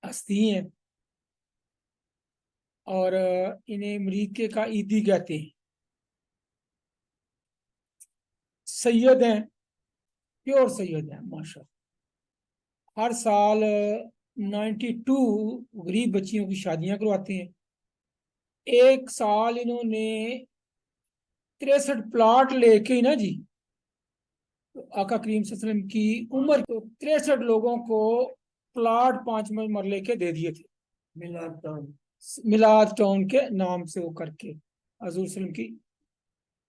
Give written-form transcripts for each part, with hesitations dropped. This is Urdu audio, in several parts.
ہستی ہیں، اور انہیں امریکہ کا عیدی کہتے ہیں۔ سید ہیں، پیور سید ہیں ماشاء اللہ۔ ہر سال 92 غریب بچیوں کی شادیاں کرواتے ہیں۔ ایک سال انہوں نے 63 پلاٹ لے کے ہی نا جی، آقا کریم صلی اللہ علیہ وسلم کی عمر کو 63 لوگوں کو پلاٹ 5 مرلے کے دے دیے تھے، میلاد ٹاؤن کے نام سے وہ کر کے، حضور صلی اللہ علیہ وسلم کی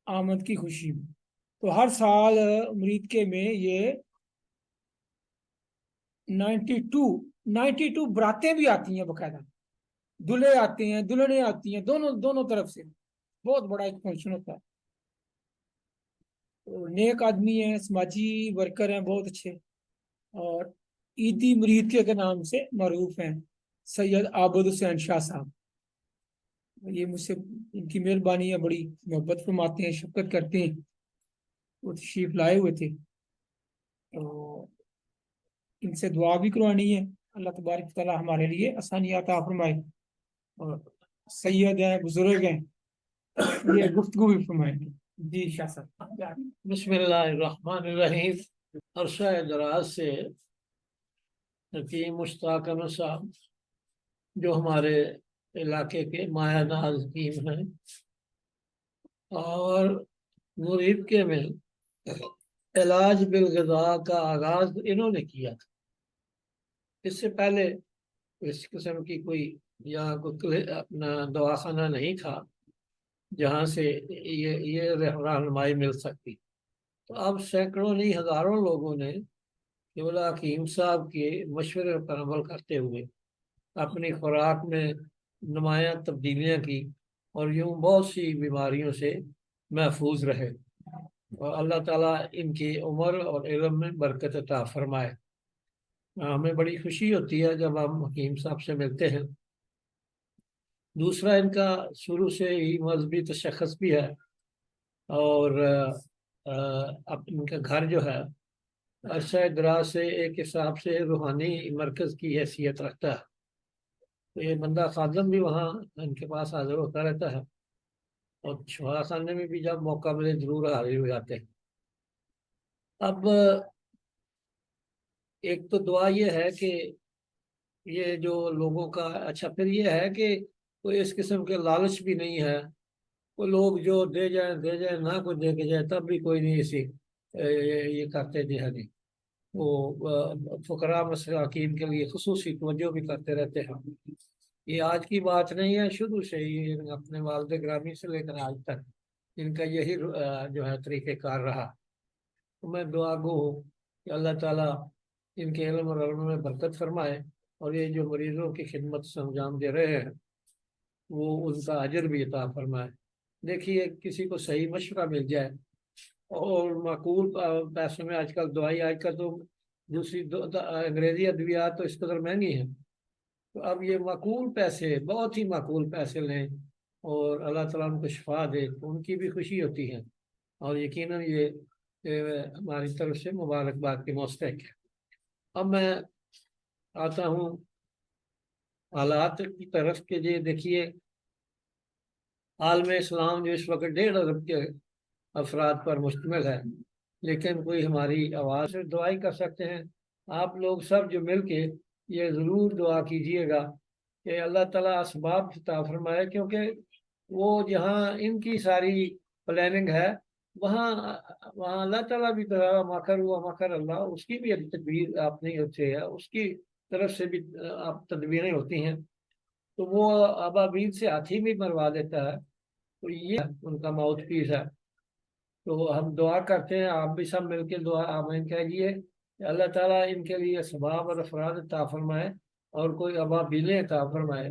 آمد کی خوشی میں۔ تو ہر سال امریکہ میں یہ 92 براتیں بھی آتی ہیں، باقاعدہ دلہے آتے ہیں، دلہنیں آتی ہیں، دونوں طرف سے بہت بڑا ایک فنکشن ہوتا ہے۔ نیک آدمی ہیں، سماجی ورکر ہیں بہت اچھے، اور عیدی مریدکے کے نام سے معروف ہیں سید عابد حسین شاہ صاحب۔ یہ مجھ سے ان کی مہربانی ہے، بڑی محبت فرماتے ہیں، شفقت کرتے ہیں۔ وہ تشریف لائے ہوئے تھے، تو ان سے دعا بھی کروانی ہے، اللہ تبارک تعالیٰ ہمارے لیے آسانیات عطا فرمائے، اور سید ہیں، بزرگ ہیں، یہ گفتگو بھی فرمائیں گے۔ جی شاہ صاحب۔ بسم اللہ الرحمن الرحیم۔ عرصہ دراز سے حکیم مشتاق انور صاحب جو ہمارے علاقے کے مایہ ناز حکیم ہیں، اور مریدکے میں علاج بالغذا کا آغاز انہوں نے کیا تھا۔ اس سے پہلے اس قسم کی کوئی یہاں کوئی اپنا دواخانہ نہیں تھا جہاں سے یہ رہنمائی مل سکتی۔ تو اب سینکڑوں نہیں ہزاروں لوگوں نے قبلہ حکیم صاحب کے مشورے پر عمل کرتے ہوئے اپنی خوراک میں نمایاں تبدیلیاں کی، اور یوں بہت سی بیماریوں سے محفوظ رہے، اور اللہ تعالیٰ ان کی عمر اور علم میں برکت عطا فرمائے۔ ہمیں بڑی خوشی ہوتی ہے جب ہم حکیم صاحب سے ملتے ہیں۔ دوسرا، ان کا شروع سے ہی مذہبی تشخص بھی ہے، اور ان کا گھر جو ہے عرصہ دراز سے ایک حساب سے روحانی مرکز کی حیثیت رکھتا ہے۔ تو یہ بندہ خادم بھی وہاں ان کے پاس حاضر ہوتا رہتا ہے، اور شفا خانے میں بھی جب موقع ملے ضرور حاضر ہو جاتے ہیں۔ اب ایک تو دعا یہ ہے کہ یہ جو لوگوں کا، اچھا پھر یہ ہے کہ کوئی اس قسم کے لالچ بھی نہیں ہے، وہ لوگ جو دے جائیں نہ کوئی دے کے جائے تب بھی کوئی نہیں اسی یہ کرتے جی ہاں جی، وہ فقراء مساکین کے لیے خصوصی توجہ بھی کرتے رہتے ہیں۔ یہ آج کی بات نہیں ہے، شروع سے ہی اپنے والد گرامی سے لے کر آج تک ان کا یہی جو ہے طریقہ کار رہا۔ تو میں دعا گو ہوں کہ اللہ تعالیٰ ان کے علم اور علم میں برکت فرمائے، اور یہ جو مریضوں کی خدمت سے انجام دے رہے ہیں وہ ان کا اجر بھی عطا فرمائے۔ دیکھیے، کسی کو صحیح مشورہ مل جائے، اور معقول پیسوں میں، آج کل دوائی، آج کل تو دوسری انگریزی ادویات تو اس قدر مہنگی ہیں، تو اب یہ معقول پیسے، بہت ہی معقول پیسے لیں اور اللہ تعالیٰ ان کو شفا دے تو ان کی بھی خوشی ہوتی ہے، اور یقیناً یہ ہماری طرف سے مبارکباد کی مستحق ہے۔ اب میں آتا ہوں حالات کی طرف کہ یہ دیکھیے، عالم اسلام جو اس وقت 1.5 ارب کے افراد پر مشتمل ہے، لیکن کوئی ہماری آواز سے دعائی کر سکتے ہیں۔ آپ لوگ سب جو مل کے یہ ضرور دعا کیجئے گا کہ اللہ تعالیٰ اسباب عطا فرمائے، کیونکہ وہ جہاں ان کی ساری پلاننگ ہے وہاں اللہ تعالیٰ بھی مکر ہوا مکر اللہ، اس کی بھی تدبیر آپ نہیں ہوتے ہے، اس کی طرف سے بھی آپ تدبیریں ہوتی ہیں، تو وہ ابابیل سے ہاتھی بھی مروا دیتا ہے، تو یہ ان کا ماؤتھ پیس ہے۔ تو ہم دعا کرتے ہیں، آپ بھی سب مل کے دعا آمین کہیے کہ اللہ تعالیٰ ان کے لیے اسباب اور افراد عطا فرمائے، اور کوئی ابابیلیں عطا فرمائے،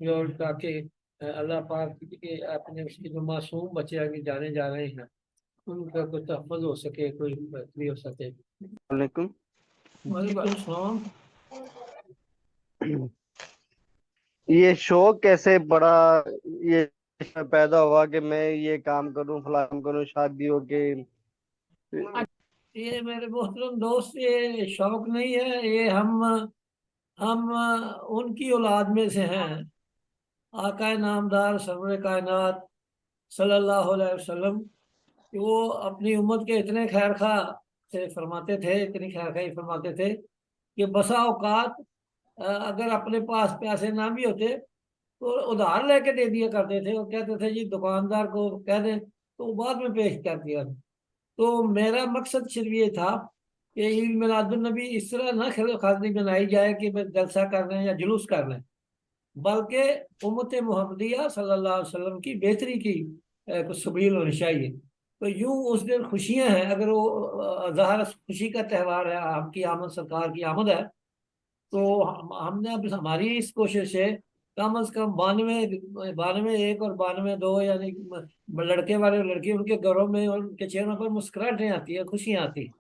اور تاکہ اللہ پاک کے اپنے اس کی جو معصوم بچے آگے جانے جا رہے ہیں ان کا کوئی تحفظ ہو سکے، کوئی بہتری ہو سکے۔ علیکم۔ وعلیکم السلام۔ یہ شوق کیسے بڑا یہ پیدا ہوا کہ میں یہ کام کروں، فلاں کام کروں، شادیوں کے؟ یہ میرے محترم دوست، یہ شوق نہیں ہے، یہ ہم ان کی اولاد میں سے ہیں۔ آقا نامدار سرور کائنات صلی اللہ علیہ وسلم کہ وہ اپنی امت کے اتنے خیر خواہ سے فرماتے تھے، اتنی خیر خواہی فرماتے تھے کہ بسا اوقات اگر اپنے پاس پیسے نہ بھی ہوتے تو ادھار لے کے دے دیا کرتے تھے، اور کہتے تھے جی دکاندار کو کہہ دیں تو وہ بعد میں پیش کر دیا۔ تو میرا مقصد صرف یہ تھا کہ عید میلاد النبی اس طرح نہ خاصی بنائی جائے کہ بس جلسہ کر لیں یا جلوس کر لیں، بلکہ امت محمدیہ صلی اللہ علیہ وسلم کی بہتری کی کچھ سبیل ہونی چاہیے۔ تو یوں اس دن خوشیاں ہیں، اگر وہ ظاہر خوشی کا تہوار ہے، آپ کی آمد سرکار کی آمد ہے، تو ہم نے اب ہماری اس کوشش ہے کم از کم 92 ایک اور 92 یعنی لڑکے والے لڑکی ان کے گھروں میں ان کے چہروں پر مسکراہٹیں آتی ہیں، خوشیاں آتی ہیں۔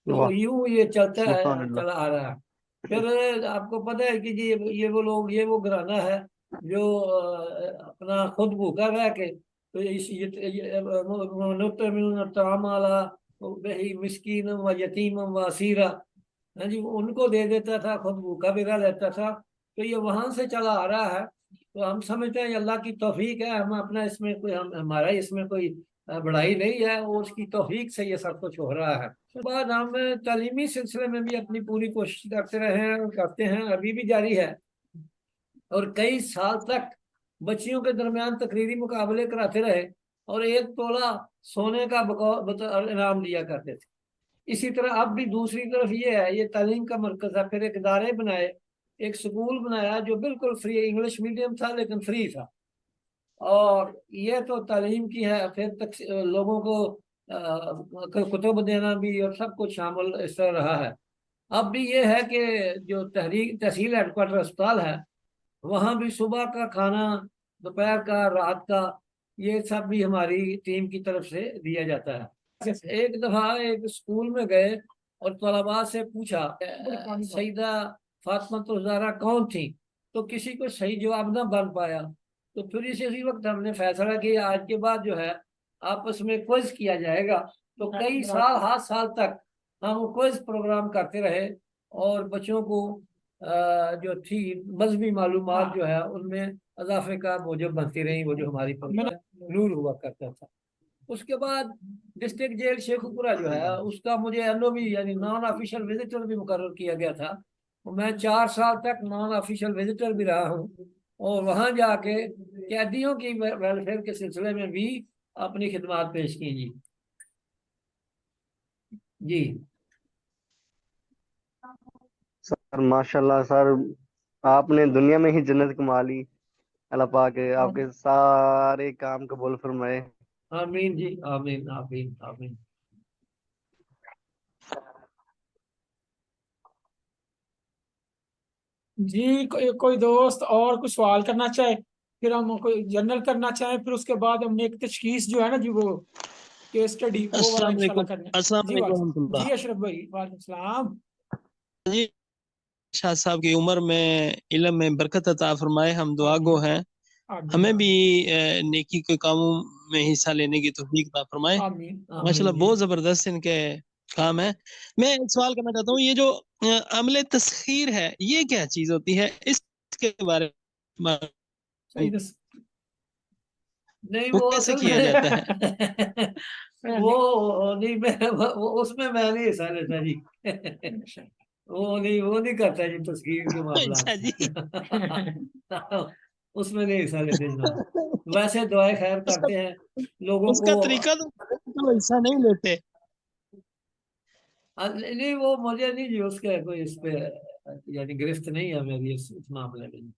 تو واہ، یوں یہ چلتا ہے، سبحان اللہ۔ چلا آ رہا ہے۔ پھر آپ کو پتہ ہے کہ جی یہ وہ لوگ، یہ وہ گھرانہ ہے جو اپنا خود بھوکا رہ کے تو نطعم الطعام علی مسکین و یتیم و اسیرا، ہاں جی، ان کو دے دیتا تھا، خود بھوکا بھی رہ لیتا تھا۔ تو یہ وہاں سے چلا آ رہا ہے۔ تو ہم سمجھتے ہیں یہ اللہ کی توفیق ہے، ہم اپنا اس میں کوئی ہمارا اس میں کوئی بڑائی نہیں ہے، اور اس کی توفیق سے یہ سب کچھ ہو رہا ہے۔ اس کے بعد ہم تعلیمی سلسلے میں بھی اپنی پوری کوشش کرتے رہے ہیں اور کرتے ہیں، ابھی بھی جاری ہے، اور کئی سال تک بچیوں کے درمیان تقریری مقابلے کراتے رہے اور 1 تولہ سونے کا انعام دیا کرتے تھے۔ اسی طرح اب بھی دوسری طرف یہ ہے، یہ تعلیم کا مرکز ہے، پھر ایک ادارے بنائے، ایک سکول بنایا جو بالکل فری، انگلش میڈیم تھا لیکن فری تھا، اور یہ تو تعلیم کی ہے۔ پھر لوگوں کو کتب دینا بھی اور سب کچھ شامل اس طرح رہا ہے۔ اب بھی یہ ہے کہ جو تحصیل ہیڈ کوارٹر اسپتال ہے، وہاں بھی صبح کا کھانا، دوپہر کا، رات کا، یہ سب بھی ہماری ٹیم کی طرف سے دیا جاتا ہے۔ ایک دفعہ ایک اسکول میں گئے اور طلباء سے پوچھا سیدہ فاطمہ الزہرا کون تھی، تو کسی کو صحیح جواب نہ بن پایا۔ تو پھر اسی وقت ہم نے فیصلہ کیا آج کے بعد جو ہے آپس میں کوئز کیا جائے گا۔ تو کئی سال، 7 سال تک ہم کوئز پروگرام کرتے رہے، اور بچوں کو جو تھی مذہبی معلومات جو ہے ان میں اضافے کا موجب بنتی رہی، وہ جو ہماری نور ہوا کرتا تھا۔ اس کے بعد ڈسٹرکٹ جیل شیخوپورہ جو ہے اس کا مجھے NOV یعنی نان آفیشل وزٹر بھی مقرر کیا گیا تھا۔ میں 4 سال تک نان آفیشل وزٹر بھی رہا ہوں، اور وہاں جا کے قیدیوں کی ویلفیئر کے سلسلے میں بھی اپنی خدمات پیش کی جی۔ جی سر ماشاءاللہ سر، آپ نے دنیا میں ہی جنت کما لی۔ اللہ پاک آپ کے سارے کام قبول فرمائے۔ آمین جی، آمین آمین آمین۔ جی کوئی دوست اور کوئی سوال کرنا چاہے، پھر ہم کوئی جنرل کرنا چاہیں، پھر اس کے بعد ہم نے ایک تشخیص جو ہے نا جی، وہ کیس اسٹڈی وہ والا السلام انشاءاللہ علیکم، کرنا ہے۔ السلام جی علیکم ورحمۃ اللہ۔ جی اشرف بھائی، وعلیکم السلام۔ جی شاہ صاحب کی عمر میں، علم میں برکت عطا فرمائے، ہم دعا گو ہیں، آمین ہمیں بھی نیکی کے کاموں میں حصہ لینے کی توفیق عطا فرمائے۔ آمین۔ ماشاءاللہ بہت زبردست ان کے کام ہے۔ میں ایک سوال کرنا چاہتا ہوں، یہ جو عمل تسخیر ہے یہ کیا چیز ہوتی ہے، اس کے بارے میں نہیں وہ وہ کیسے اصل کیا جاتا ہے؟ میں وہ نہیں، میں اس میں نہیں حصہ لیتا جی، وہ نہیں کرتا جی تسخیر کے اچھا جی، معاملات اس میں نہیں حصہ لیتے جناب۔ ویسے دعائیں خیر کرتے ہیں لوگوں اس کو۔ کا طریقہ تو حصہ نہیں لیتے۔ نہیں وہ مجھے نہیں جی، اس کے کوئی اس پہ یعنی گرفت نہیں ہے میری اس معاملے میں۔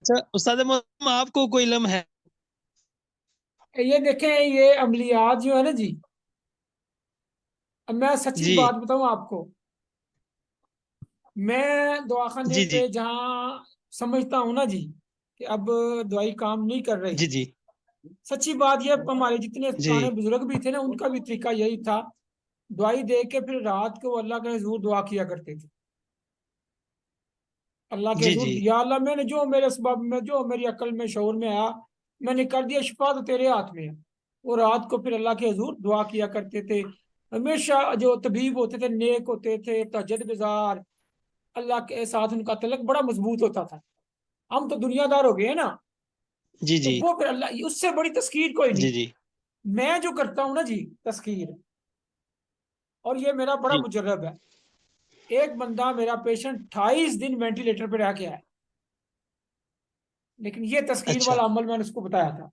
اچھا استاد محترم، آپ کو کوئی علم ہے؟ یہ دیکھیں، یہ عملیات جو ہے نا جی، اب میں سچی جی بات بتاؤں آپ کو، میں دواخانے جی جی پہ جہاں سمجھتا ہوں نا جی کہ اب دوائی کام نہیں کر رہی، جی جی سچی بات یہ، ہمارے جتنے جی پرانے بزرگ بھی تھے نا ان کا بھی طریقہ یہی تھا، دوائی دے کے پھر رات کو اللہ کے حضور دعا کیا کرتے تھے۔ اللہ کے جی حضور، جی یا اللہ میں نے جو میرے سبب میں، جو میری عقل میں، شعور میں آیا، میں نے کر دیا، شفا تو تیرے ہاتھ میں ہے۔ وہ رات کو پھر اللہ کے حضور دعا کیا کرتے تھے۔ ہمیشہ جو طبیب ہوتے تھے نیک ہوتے تھے، تہجد گزار، اللہ کے ساتھ ان کا تعلق بڑا مضبوط ہوتا تھا. ہم تو دنیا دار ہو گئے ہیں نا, جی تو جی وہ پھر اللہ, اس سے بڑی تذکیر کوئی جی نہیں. جی میں جو کرتا ہوں نا جی تذکیر, اور یہ میرا بڑا جی مجرب ہے. ایک بندہ میرا پیشنٹ 28 دن وینٹیلیٹر پہ رہ کے آیا, لیکن یہ تذکیر اچھا. والا عمل میں نے اس کو بتایا تھا,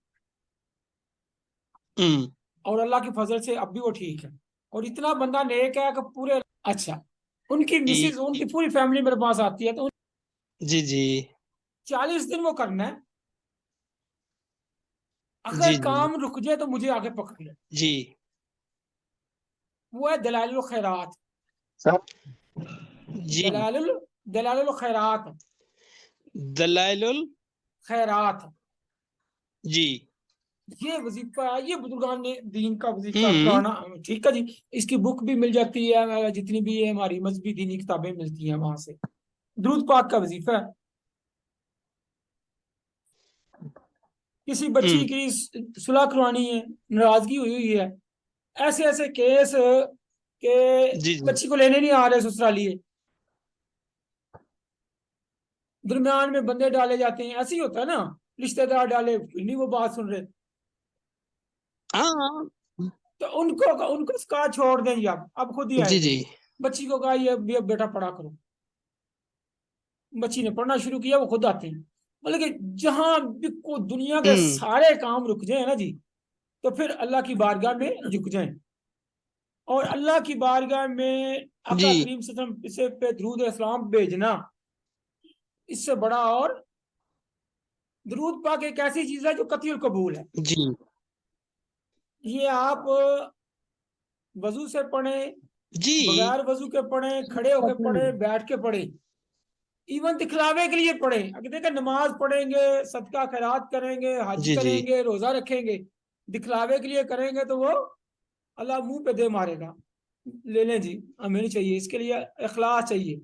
ہوں. اور اللہ کی فضل سے اب بھی وہ ٹھیک ہے. اور اتنا بندہ نیک ہے کہ پورے, اچھا ان کی مسز, ان کی پوری فیملی میرے پاس آتی ہے, تو جی جی 40 دن وہ کرنا ہے. جی اگر کام رک جائے تو مجھے آگے پکڑ لے. جی وہ ہے دلائل الخیرات. سر جی دلائل الخیرات, دلائل خیرات. جی. یہ وظیفہ ہے, یہ بزرگان نے دین کا وظیفہ ہوں. پرانا. ٹھیک ہے جی, اس کی بک بھی مل جاتی ہے, جتنی بھی ہے ہماری مذہبی دینی کتابیں ملتی ہیں وہاں سے. درود پاک کا وظیفہ ہے. کسی بچی کی صلح کروانی ہے, ناراضگی ہوئی ہوئی ہے, ایسے ایسے کیس کہ جی جی بچی کو لینے نہیں آ رہے سسرالیے, درمیان میں بندے ڈالے جاتے ہیں. ایسے ہی ہوتا ہے نا, رشتہ دار ڈالے, نہیں وہ بات سن رہے, ہاں. تو ان کو اس کا چھوڑ دیں جی. اب خود ہی آئے جی گے. جی بچی کو کہا یہ اب بیٹا پڑھا کرو, بچی نے پڑھنا شروع کیا, وہ خود آتے ہیں. مطلب کہ جہاں بھی کو دنیا کے سارے کام رک جائیں نا جی, تو پھر اللہ کی بارگاہ میں جھک جائیں. اور اللہ کی بارگاہ میں آقا جی کریم صلی اللہ علیہ وسلم سے پہ درود اسلام بھیجنا, اس سے بڑا اور درود پاک ایک ایسی چیز ہے جو قطعی القبول ہے. جی یہ آپ وضو سے پڑھیں, جی بغیر وضو کے پڑھیں, کھڑے ہو کے پڑھیں, بیٹھ کے پڑھیں, ایون دکھلاوے کے لیے پڑھیں. اگر دیکھیں نماز پڑھیں گے, صدقہ خیرات کریں گے, حج جی جی کریں گے, روزہ رکھیں گے, دکھلاوے کے لیے کریں گے تو وہ اللہ منہ پہ دے مارے گا, لے لیں جی ہمیں نہیں چاہیے, اس کے لیے اخلاص چاہیے.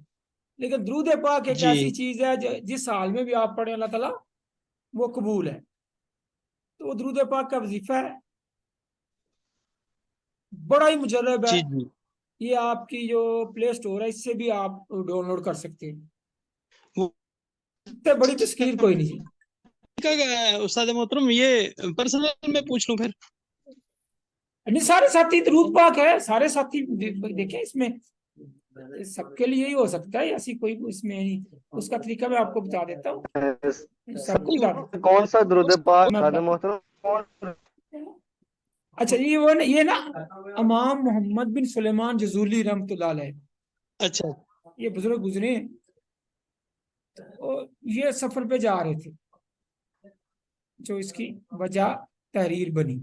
لیکن درود پاک ایک جی ایسی چیز ہے جس حال میں بھی آپ پڑھیں اللہ تعالیٰ وہ قبول ہے. تو وہ درود پاک کا وظیفہ ہے, بڑا ہی مجرب ہے. جی جی یہ آپ کی جو پلے سٹور ہے, اس سے بھی آپ ڈاؤن لوڈ کر سکتے ہیں. وہ اس سے بڑی تذکیر کوئی نہیں. استاد محترم, یہ پرسنل میں پوچھ لوں پھر. نہیں, سارے ساتھی درود پاک ہے, سارے ساتھی دیکھیں اس میں سب کے لیے ہی ہو سکتا ہے, ایسی کوئی اس میں نہیں. اس کا طریقہ میں آپ کو بتا دیتا ہوں, سب کو بتا دیتا کون سا درود پاک ہوں. سادہ محترم؟ اچھا یہ نا امام محمد بن سلیمان جزولی رحمۃ اللہ علیہ, اچھا. یہ بزرگ گزرے ہیں, اور یہ سفر پہ جا رہے تھے, جو اس کی وجہ تحریر بنی.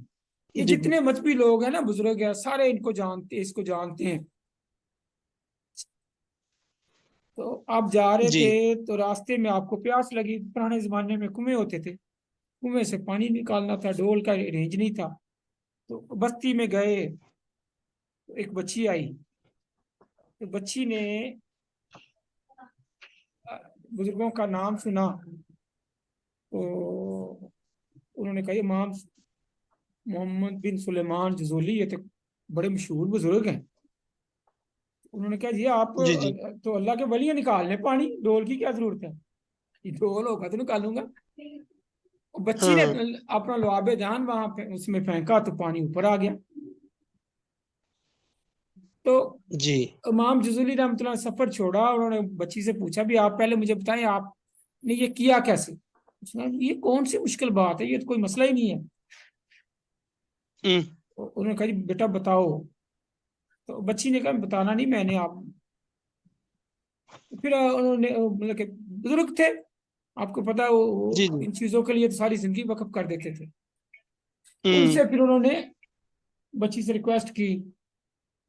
یہ جی جتنے مذہبی لوگ ہیں نا, بزرگ ہیں, سارے ان کو جانتے ہیں, اس کو جانتے ہیں. تو آپ جا رہے جی تھے تو راستے میں آپ کو پیاس لگی. پرانے زمانے میں کنویں ہوتے تھے, کنویں سے پانی نکالنا تھا, ڈول کا رینج نہیں تھا. تو بستی میں گئے, تو ایک بچی آئی. تو بچی نے بزرگوں کا نام سنا, تو انہوں نے کہا امام محمد بن سلیمان جزولی, یہ تو بڑے مشہور بزرگ ہیں. انہوں نے کہا جی آپ جی جی تو اللہ کے ولی ہیں, نکال لیں پانی, ڈول کی کیا ضرورت ہے, یہ ڈول ہوگا تو نکالوں گا. بچی نے ہاں اپنا لعاب جان وہاں پہ اس میں پھینکا, تو پانی اوپر آ گیا. تو جی امام جزولی رحمۃ اللہ نے سفر چھوڑا, انہوں نے بچی سے پوچھا بھی آپ پہلے مجھے بتائیں آپ نے یہ کیا کیسے. اس نے یہ کون سی مشکل بات ہے, یہ تو کوئی مسئلہ ہی نہیں ہے. انہوں نے کہا جی بیٹا بتاؤ. تو بچی نے کہا بتانا نہیں, میں نے آپ. پھر انہوں نے مطلب کہ بزرگ تھے, آپ کو پتا وہ جی جی ان چیزوں کے لیے تو ساری زندگی وقف کر دیتے تھے. ان سے پھر انہوں نے بچی سے ریکویسٹ کی,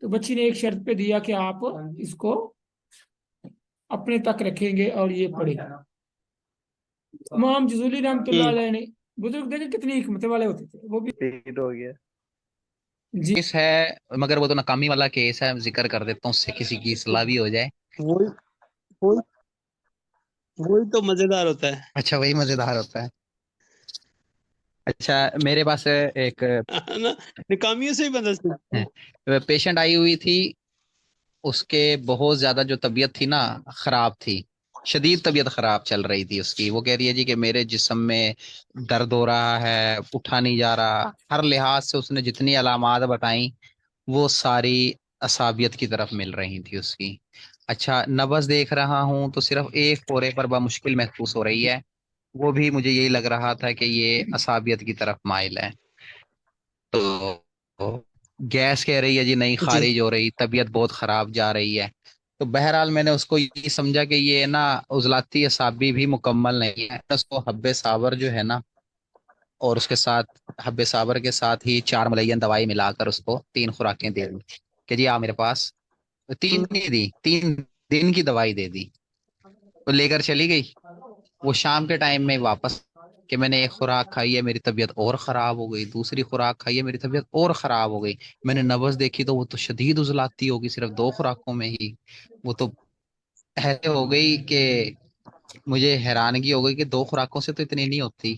تو بچی نے ایک شرط پہ دیا کہ آپ اس کو اپنے تک رکھیں گے اور یہ پڑھے. امام جزولی رحمۃ اللہ علیہ نے, بزرگ دیکھیں کتنی حکمت والے ہوتے تھے وہ بھی. ریپیٹ ہو گیا. جی کیس ہے مگر وہ تو ناکامی والا کیس ہے, ذکر کر دیتا ہوں, اس سے کسی کی اصلاح بھی ہو جائے. وہی وہی وہی تو مزیدار ہوتا ہے. اچھا وہی مزیدار ہوتا ہے. اچھا میرے پاس ایک نا, ناکامیوں سے ہی بدل سکتے ہیں. پیشنٹ آئی ہوئی تھی, اس کے بہت زیادہ جو طبیعت تھی نا خراب تھی، شدید طبیعت خراب چل رہی تھی اس کی. وہ کہہ رہی ہے جی کہ میرے جسم میں درد ہو رہا ہے، اٹھا نہیں جا رہا. ہر لحاظ سے اس نے جتنی علامات بتائیں وہ ساری عصابیت کی طرف مل رہی تھی اس کی. اچھا نبض دیکھ رہا ہوں تو صرف ایک پورے پر بمشکل محسوس ہو رہی ہے، وہ بھی مجھے یہی لگ رہا تھا کہ یہ عصابیت کی طرف مائل ہے. تو گیس کہہ رہی ہے جی نہیں جی خارج ہو رہی، طبیعت بہت خراب جا رہی ہے. تو بہرحال میں نے اس کو یہ سمجھا کہ یہ نا عضلاتی اعصابی بھی مکمل نہیں ہے. اس کو حب صابر جو ہے نا، اور اس کے ساتھ حب صابر کے ساتھ ہی 4 ملین دوائی ملا کر اس کو 3 خوراکیں دے دی کہ جی میرے پاس. 3 نہیں دی، 3 دن کی دوائی دے دی. وہ لے کر چلی گئی. وہ شام کے ٹائم میں واپس کہ میں نے ایک خوراک کھائی ہے میری طبیعت اور خراب ہو گئی، دوسری خوراک کھائی ہے میری طبیعت اور خراب ہو گئی. میں نے نبض دیکھی تو وہ تو شدید عضلاتی ہوگی صرف 2 خوراکوں میں ہی. وہ تو ایسے ہو گئی کہ مجھے حیرانگی ہو گئی کہ 2 خوراکوں سے تو اتنی نہیں ہوتی،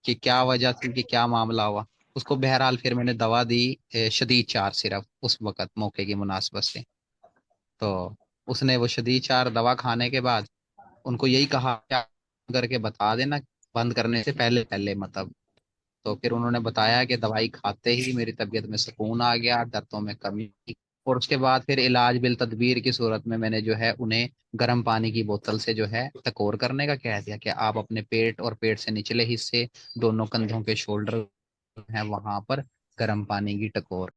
کہ کیا وجہ تھی، کہ کیا معاملہ ہوا. اس کو بہرحال پھر میں نے دوا دی شدید 4 صرف اس وقت موقع کی مناسبت سے. تو اس نے وہ شدید 4 دوا کھانے کے بعد ان کو یہی کہا کیا کر کے بتا دینا بند کرنے سے پہلے پہلے مطلب. تو پھر انہوں نے بتایا کہ دوائی کھاتے ہی میری طبیعت میں سکون آ گیا، دردوں میں کمی. اور اس کے بعد پھر علاج بالتدبیر کی صورت میں نے جو ہے انہیں گرم پانی کی بوتل سے جو ہے ٹکور کرنے کا کہہ دیا کہ آپ اپنے پیٹ اور پیٹ سے نچلے حصے، دونوں کندھوں کے شولڈر ہیں وہاں پر گرم پانی کی ٹکور